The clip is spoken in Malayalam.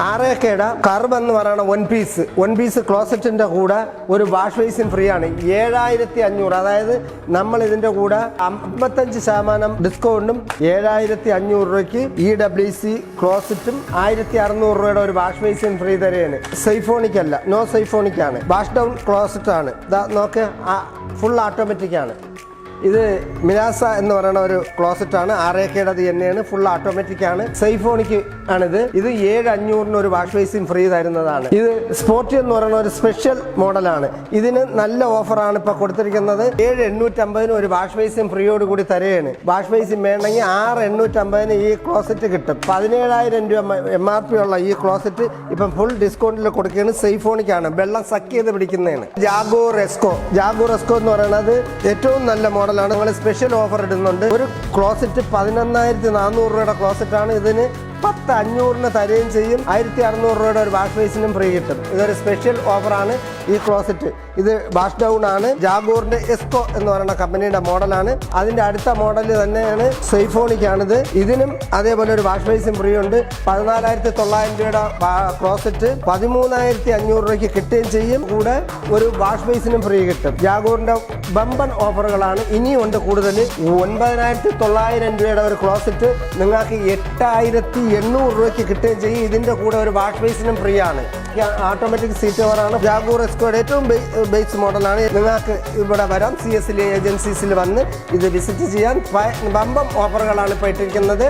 ആറേക്കയുടെ കർവ് എന്ന് പറയുന്ന വൺ പീസ് ക്ലോസറ്റിന്റെ കൂടെ ഒരു വാഷ് ബേസിൻ ഫ്രീ ആണ്. 7500. അതായത് നമ്മൾ ഇതിന്റെ കൂടെ 55% ഡിസ്കൗണ്ടും 7500 രൂപയ്ക്ക് EWC ക്ലോസറ്റും 1600 രൂപയുടെ ഒരു വാഷ് ബേസിൻ ഫ്രീ തരെയാണ്. സൈഫോണിക് അല്ല, നോ സൈഫോണിക് ആണ്. വാഷ് ഡൗൺ ക്ലോസറ്റ് ആണ്. നോക്ക്, ഫുൾ ഓട്ടോമാറ്റിക് ആണ്. ഇത് മിലാസ എന്ന് പറയുന്ന ഒരു ക്ലോസറ്റ് ആണ്. ആറേക്കയുടെ തന്നെയാണ്, ഫുൾ ഓട്ടോമാറ്റിക് ആണ്. സൈഫോണിക് ആണിത്. ഇത് 7500 ഒരു വാഷ് ബേസിൻ ഫ്രീ തരുന്നതാണ്. ഇത് സ്പോർട്ടി എന്ന് പറയുന്ന ഒരു സ്പെഷ്യൽ മോഡലാണ്. ഇതിന് നല്ല ഓഫറാണ് ഇപ്പൊ കൊടുത്തിരിക്കുന്നത്. 7850 ഒരു വാഷ് ബേസിൻ ഫ്രീയോട് കൂടി തരുകയാണ്. വാഷ് ബേസിൻ വേണമെങ്കിൽ 6850 ഈ ക്ലോസറ്റ് കിട്ടും. 17000 രൂപ MRP ഉള്ള ഈ ക്ലോസറ്റ് ഇപ്പം ഫുൾ ഡിസ്കൗണ്ടിൽ കൊടുക്കുകയാണ്. സൈഫോണിക് ആണ്, വെള്ളം സക്ക് ചെയ്ത് പിടിക്കുന്നതാണ്. ജാഗോർ എസ്കോ എന്ന് പറയുന്നത് ഏറ്റവും നല്ല മോഡലാണ്. ഞങ്ങൾ സ്പെഷ്യൽ ഓഫർ ഇടുന്നുണ്ട്. ഒരു ക്ലോസറ്റ് 11400 രൂപയുടെ ക്ലോസറ്റ് ആണ്. ഇതിന് 10,500 തരുകയും ചെയ്യും. 1600 രൂപയുടെ ഒരു വാഷ് ബേസിനും ഫ്രീ കിട്ടും. ഇതൊരു സ്പെഷ്യൽ ഓഫറാണ് ഈ ക്ലോസറ്റ്. ഇത് വാഷ് ഡൗൺ ആണ്. ജാഗോറിന്റെ എസ്കോ എന്ന് പറയുന്ന കമ്പനിയുടെ മോഡലാണ്. അതിന്റെ അടുത്ത മോഡൽ തന്നെയാണ് സൈഫോണിക് ആണിത്. ഇതിനും അതേപോലെ ഒരു വാഷ് ബേസിൻ ഫ്രീ ഉണ്ട്. 14,900 രൂപയുടെ ക്ലോസറ്റ് 13,500 രൂപയ്ക്ക് കിട്ടുകയും ചെയ്യും. കൂടെ ഒരു വാഷ് ബേസിനും ഫ്രീ കിട്ടും. ജാഗോറിന്റെ ബമ്പൻ ഓഫറുകളാണ് ഇനിയും ഉണ്ട് കൂടുതൽ. 9,900 രൂപയുടെ ഒരു ക്ലോസറ്റ് നിങ്ങൾക്ക് 8,800 രൂപയ്ക്ക് കിട്ടുകയും ചെയ്യും. ഇതിന്റെ കൂടെ ഒരു വാഷ് ബേസിനും ഫ്രീ ആണ്. ഓട്ടോമാറ്റിക് സീറ്റ് കവറാണ്. ജാഗോർ എസ്കോയുടെ ഏറ്റവും ബേസ് മോഡലാണ്. നിങ്ങൾക്ക് ഇവിടെ വരാം, CSL ഏജൻസീസിൽ വന്ന് ഇത് വിസിറ്റ് ചെയ്യാൻ. ബമ്പം ഓഫറുകളാണ് ഇപ്പോൾ ഇട്ടിരിക്കുന്നത്.